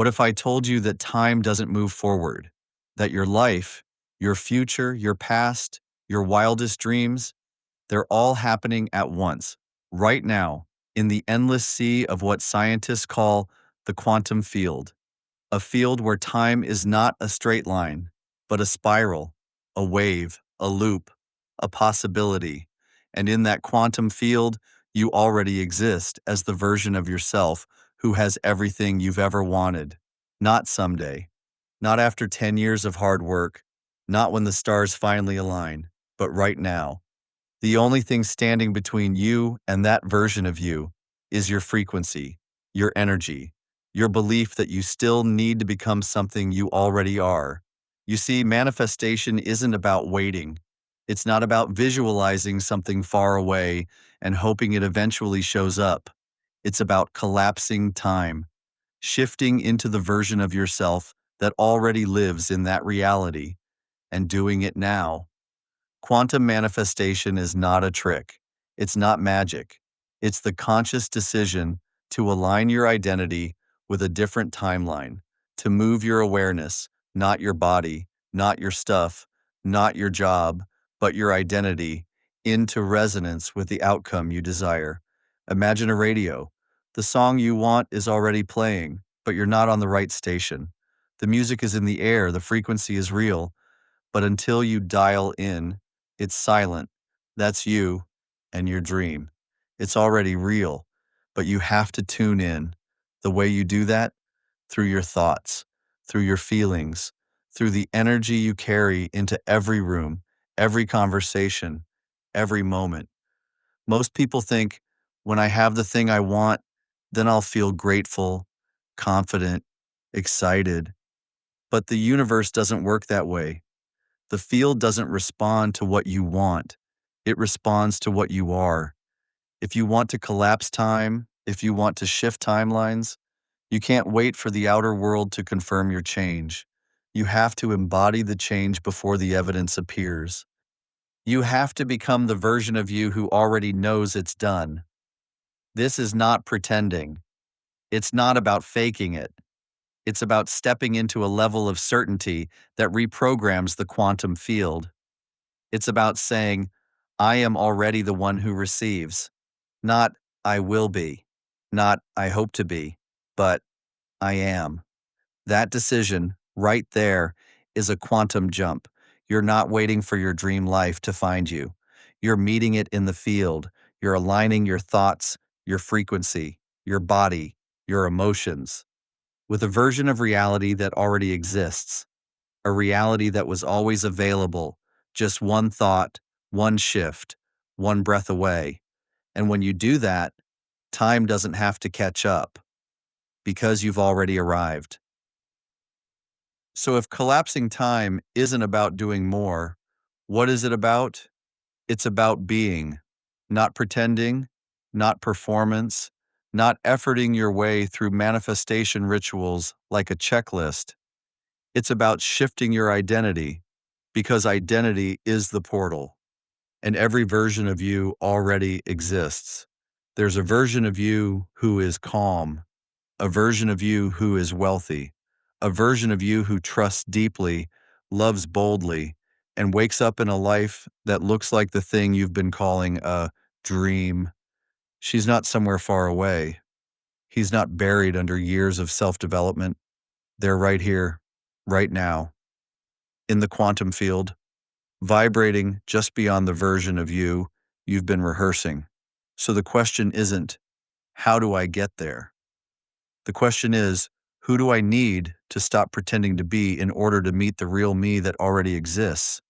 What if I told you that time doesn't move forward? That your life, your future, your past, your wildest dreams, they're all happening at once, right now, in the endless sea of what scientists call the quantum field, a field where time is not a straight line, but a spiral, a wave, a loop, a possibility. And in that quantum field, you already exist as the version of yourself who has everything you've ever wanted. Not someday, not after 10 years of hard work, not when the stars finally align, but right now. The only thing standing between you and that version of you is your frequency, your energy, your belief that you still need to become something you already are. You see, manifestation isn't about waiting. It's not about visualizing something far away and hoping it eventually shows up. It's about collapsing time, shifting into the version of yourself that already lives in that reality, and doing it now. Quantum manifestation is not a trick. It's not magic. It's the conscious decision to align your identity with a different timeline, to move your awareness, not your body, not your stuff, not your job, but your identity, into resonance with the outcome you desire. Imagine a radio. The song you want is already playing, but you're not on the right station. The music is in the air, the frequency is real, but until you dial in, it's silent. That's you and your dream. It's already real, but you have to tune in. The way you do that? Through your thoughts, through your feelings, through the energy you carry into every room, every conversation, every moment. Most people think, when I have the thing I want, then I'll feel grateful, confident, excited. But the universe doesn't work that way. The field doesn't respond to what you want. It responds to what you are. If you want to collapse time, if you want to shift timelines, you can't wait for the outer world to confirm your change. You have to embody the change before the evidence appears. You have to become the version of you who already knows it's done. This is not pretending. It's not about faking it. It's about stepping into a level of certainty that reprograms the quantum field. It's about saying, I am already the one who receives, not I will be, not I hope to be, but I am. That decision, right there, is a quantum jump. You're not waiting for your dream life to find you. You're meeting it in the field. You're aligning your thoughts, your frequency, your body, your emotions, with a version of reality that already exists, a reality that was always available, just one thought, one shift, one breath away. And when you do that, time doesn't have to catch up because you've already arrived. So if collapsing time isn't about doing more, what is it about? It's about being, not pretending, not performance, not efforting your way through manifestation rituals like a checklist. It's about shifting your identity, because identity is the portal, and every version of you already exists. There's a version of you who is calm, a version of you who is wealthy, a version of you who trusts deeply, loves boldly, and wakes up in a life that looks like the thing you've been calling a dream. She's not somewhere far away. He's not buried under years of self-development. They're right here, right now, in the quantum field, vibrating just beyond the version of you you've been rehearsing. So the question isn't, how do I get there? The question is, who do I need to stop pretending to be in order to meet the real me that already exists?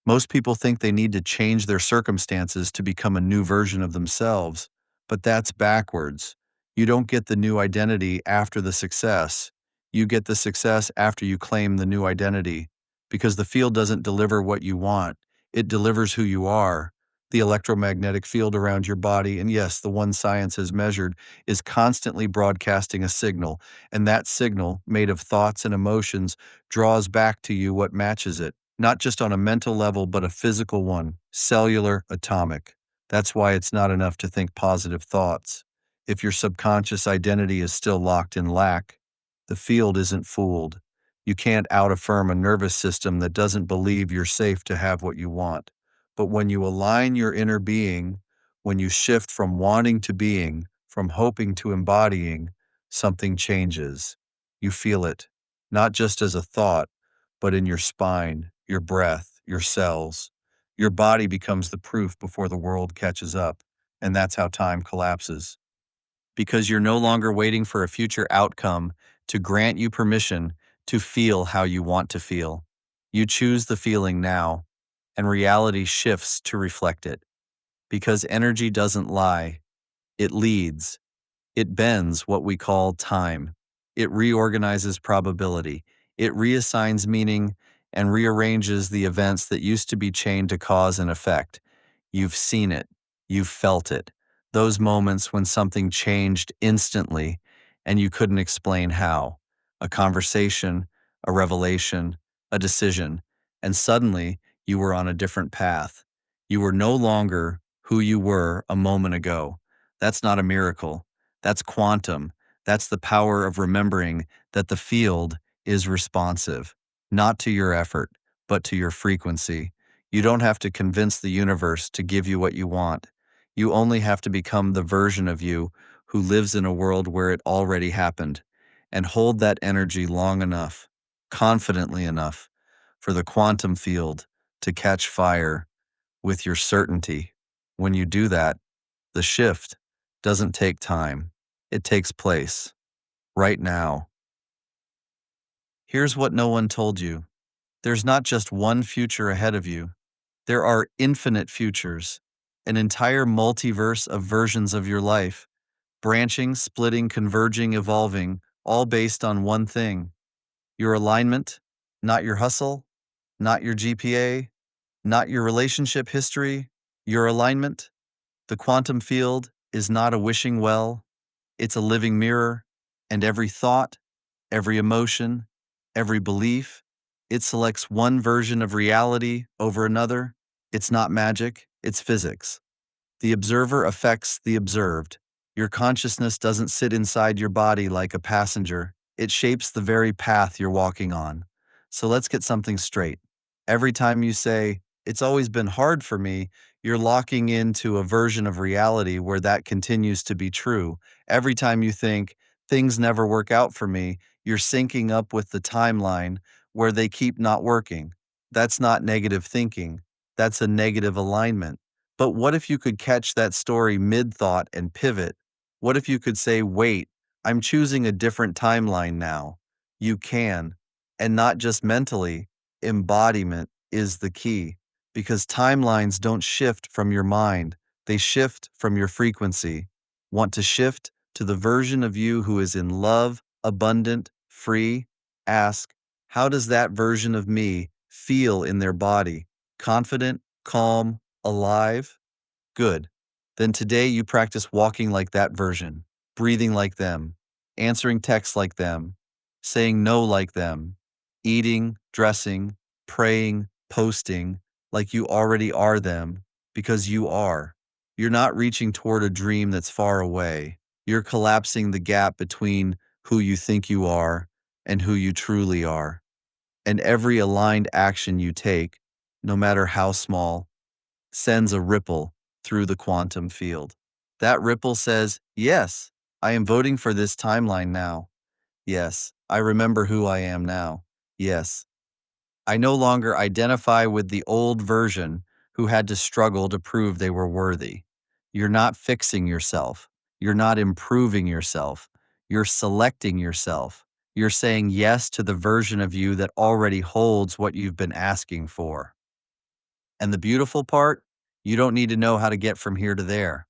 Most people think they need to change their circumstances to become a new version of themselves, but that's backwards. You don't get the new identity after the success. You get the success after you claim the new identity, because the field doesn't deliver what you want. It delivers who you are. The electromagnetic field around your body, and yes, the one science has measured, is constantly broadcasting a signal, and that signal, made of thoughts and emotions, draws back to you what matches it. Not just on a mental level, but a physical one, cellular, atomic. That's why it's not enough to think positive thoughts. If your subconscious identity is still locked in lack, The field isn't fooled. You can't out-affirm a nervous system that doesn't believe you're safe to have what you want. But when you align your inner being, when you shift from wanting to being, from hoping to embodying, something changes. You feel it, not just as a thought, but in your spine, your breath, your cells. Your body becomes the proof before the world catches up, and that's how time collapses. Because you're no longer waiting for a future outcome to grant you permission to feel how you want to feel. You choose the feeling now, and reality shifts to reflect it. Because energy doesn't lie, it leads. It bends what we call time. It reorganizes probability. It reassigns meaning and rearranges the events that used to be chained to cause and effect. You've seen it. You've felt it. Those moments when something changed instantly and you couldn't explain how. A conversation, a revelation, a decision, and suddenly you were on a different path. You were no longer who you were a moment ago. That's not a miracle. That's quantum. That's the power of remembering that the field is responsive, not to your effort, but to your frequency. You don't have to convince the universe to give you what you want. You only have to become the version of you who lives in a world where it already happened, and hold that energy long enough, confidently enough, for the quantum field to catch fire with your certainty. When you do that, the shift doesn't take time. It takes place right now. Here's what no one told you. There's not just one future ahead of you. There are infinite futures, an entire multiverse of versions of your life, branching, splitting, converging, evolving, all based on one thing: your alignment, not your hustle, not your GPA, not your relationship history, your alignment. The quantum field is not a wishing well, it's a living mirror, and every thought, every emotion, every belief, it selects one version of reality over another. It's not magic, it's physics. The observer affects the observed. Your consciousness doesn't sit inside your body like a passenger. It shapes the very path you're walking on. So let's get something straight. Every time you say, "It's always been hard for me," you're locking into a version of reality where that continues to be true. Every time you think, "Things never work out for me," you're syncing up with the timeline where they keep not working. That's not negative thinking. That's a negative alignment. But what if you could catch that story mid-thought and pivot? What if you could say, "Wait, I'm choosing a different timeline now"? You can. And not just mentally. Embodiment is the key. Because timelines don't shift from your mind, they shift from your frequency. Want to shift to the version of you who is in love, abundant, free? Ask, how does that version of me feel in their body? Confident, calm, alive? Good. Then today you practice walking like that version, breathing like them, answering texts like them, saying no like them, eating, dressing, praying, posting like you already are them, because you are. You're not reaching toward a dream that's far away. You're collapsing the gap between who you think you are and who you truly are. And every aligned action you take, no matter how small, sends a ripple through the quantum field. That ripple says, "Yes, I am voting for this timeline now. Yes, I remember who I am now. Yes, I no longer identify with the old version who had to struggle to prove they were worthy." You're not fixing yourself. You're not improving yourself. You're selecting yourself. You're saying yes to the version of you that already holds what you've been asking for. And the beautiful part, you don't need to know how to get from here to there.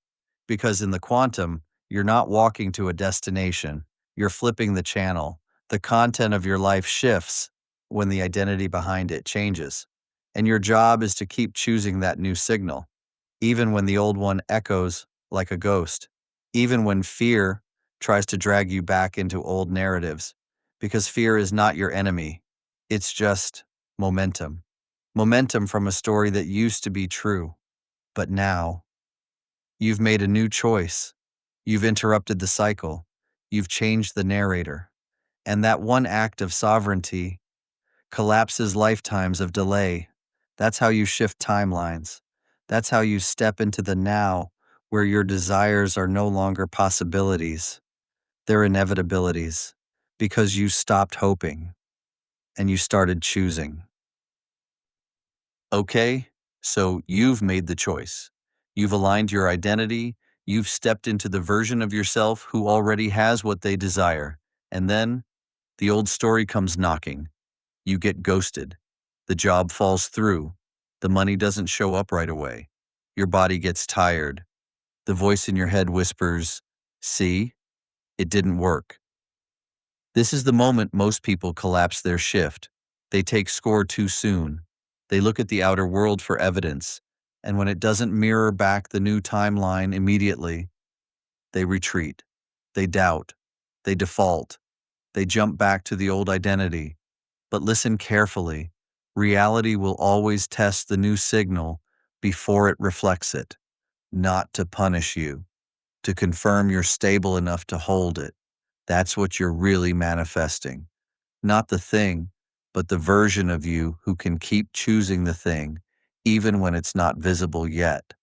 Because in the quantum, you're not walking to a destination, you're flipping the channel. The content of your life shifts when the identity behind it changes. And your job is to keep choosing that new signal, even when the old one echoes like a ghost, even when fear tries to drag you back into old narratives. Because fear is not your enemy, it's just momentum. Momentum from a story that used to be true, but now you've made a new choice. You've interrupted the cycle. You've changed the narrator. And that one act of sovereignty collapses lifetimes of delay. That's how you shift timelines. That's how you step into the now, where your desires are no longer possibilities, they're inevitabilities, because you stopped hoping and you started choosing. Okay, so you've made the choice. You've aligned your identity. You've stepped into the version of yourself who already has what they desire. And then the old story comes knocking. You get ghosted. The job falls through. The money doesn't show up right away. Your body gets tired. The voice in your head whispers, "See, it didn't work." This is the moment most people collapse their shift. They take score too soon. They look at the outer world for evidence, and when it doesn't mirror back the new timeline immediately, they retreat. They doubt. They default. They jump back to the old identity. But listen carefully. Reality will always test the new signal before it reflects it, not to punish you, to confirm you're stable enough to hold it. That's what you're really manifesting. Not the thing, but the version of you who can keep choosing the thing, even when it's not visible yet.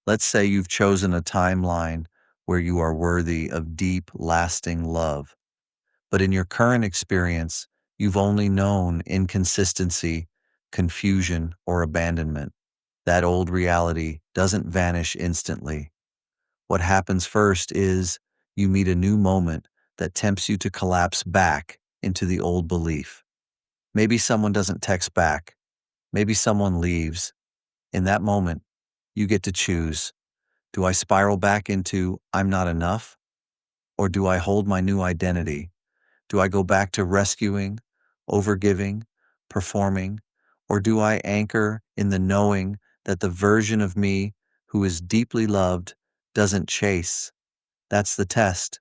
Let's say you've chosen a timeline where you are worthy of deep, lasting love. But in your current experience, you've only known inconsistency, confusion, or abandonment. That old reality doesn't vanish instantly. What happens first is you meet a new moment that tempts you to collapse back into the old belief. Maybe someone doesn't text back. Maybe someone leaves. In that moment, you get to choose. Do I spiral back into "I'm not enough"? Or do I hold my new identity? Do I go back to rescuing, overgiving, performing? Or do I anchor in the knowing that the version of me who is deeply loved doesn't chase? That's the test,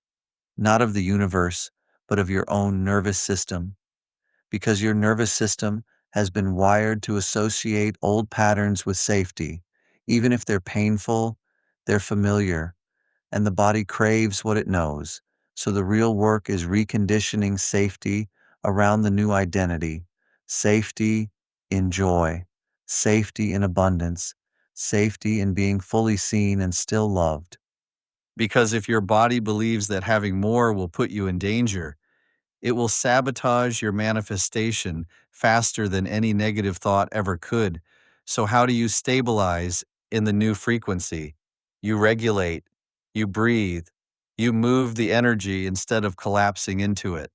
not of the universe, but of your own nervous system. Because your nervous system has been wired to associate old patterns with safety. Even if they're painful, they're familiar, and the body craves what it knows. So the real work is reconditioning safety around the new identity, safety in joy, safety in abundance, safety in being fully seen and still loved. Because if your body believes that having more will put you in danger, it will sabotage your manifestation faster than any negative thought ever could. So, how do you stabilize in the new frequency? You regulate, you breathe, you move the energy instead of collapsing into it.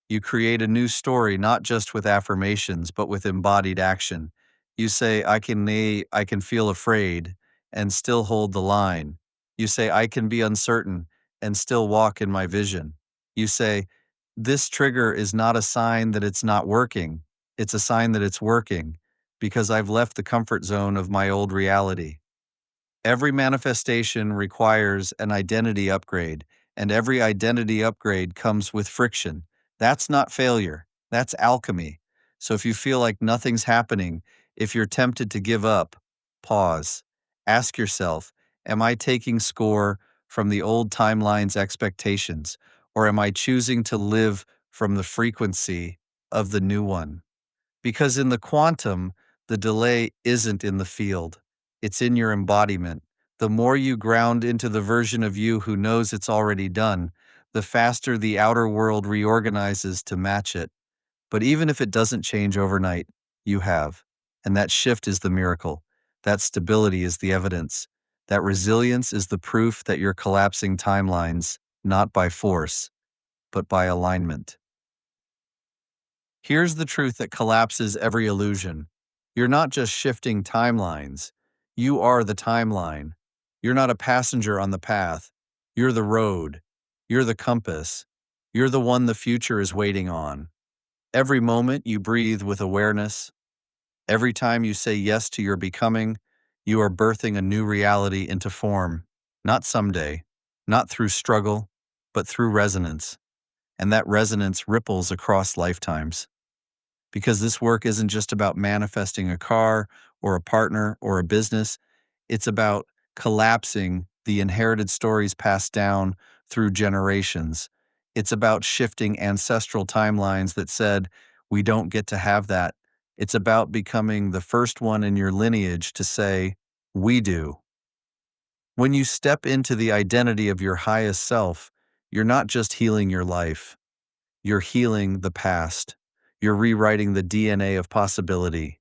You create a new story, not just with affirmations, but with embodied action. You say, I can feel afraid and still hold the line. You say, I can be uncertain and still walk in my vision. You say, this trigger is not a sign that it's not working. It's a sign that it's working because I've left the comfort zone of my old reality. Every manifestation requires an identity upgrade, and every identity upgrade comes with friction. That's not failure, that's alchemy. So if you feel like nothing's happening, if you're tempted to give up, pause. Ask yourself, am I taking score from the old timeline's expectations, or am I choosing to live from the frequency of the new one? Because in the quantum, the delay isn't in the field, it's in your embodiment. The more you ground into the version of you who knows it's already done, the faster the outer world reorganizes to match it. But even if it doesn't change overnight, you have. And that shift is the miracle. That stability is the evidence. That resilience is the proof that you're collapsing timelines, not by force, but by alignment. Here's the truth that collapses every illusion. You're not just shifting timelines. You are the timeline. You're not a passenger on the path. You're the road. You're the compass. You're the one the future is waiting on. Every moment you breathe with awareness. Every time you say yes to your becoming, you are birthing a new reality into form. Not someday, not through struggle, but through resonance. And that resonance ripples across lifetimes. Because this work isn't just about manifesting a car or a partner or a business. It's about collapsing the inherited stories passed down through generations. It's about shifting ancestral timelines that said, we don't get to have that. It's about becoming the first one in your lineage to say, we do. When you step into the identity of your highest self, you're not just healing your life, you're healing the past. You're rewriting the DNA of possibility.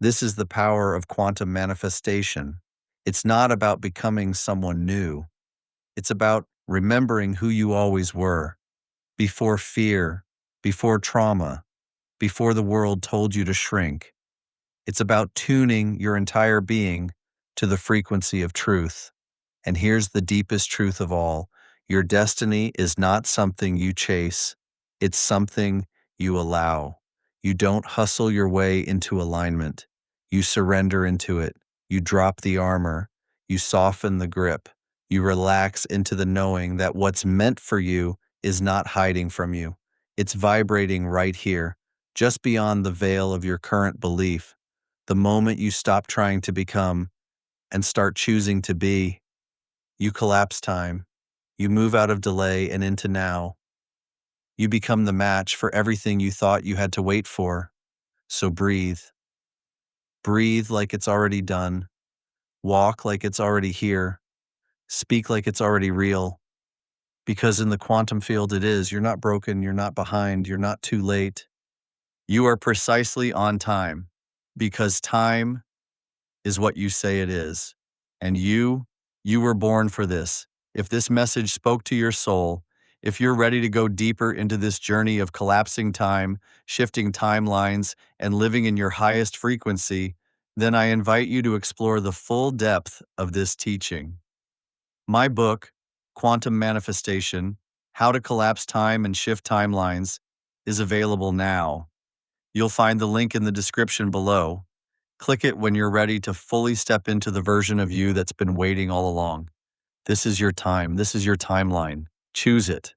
This is the power of quantum manifestation. It's not about becoming someone new. It's about remembering who you always were, before fear, before trauma, before the world told you to shrink. It's about tuning your entire being to the frequency of truth. And here's the deepest truth of all. Your destiny is not something you chase. It's something you allow. You don't hustle your way into alignment. You surrender into it. You drop the armor. You soften the grip. You relax into the knowing that what's meant for you is not hiding from you. It's vibrating right here, just beyond the veil of your current belief. The moment you stop trying to become and start choosing to be, you collapse time. You move out of delay and into now. You become the match for everything you thought you had to wait for. So breathe. Breathe like it's already done. Walk like it's already here. Speak like it's already real. Because in the quantum field it is. You're not broken. You're not behind. You're not too late. You are precisely on time. Because time is what you say it is. And you were born for this. If this message spoke to your soul, if you're ready to go deeper into this journey of collapsing time, shifting timelines, and living in your highest frequency, then I invite you to explore the full depth of this teaching. My book, Quantum Manifestation: How to Collapse Time and Shift Timelines, is available now. You'll find the link in the description below. Click it when you're ready to fully step into the version of you that's been waiting all along. This is your time. This is your timeline. Choose it.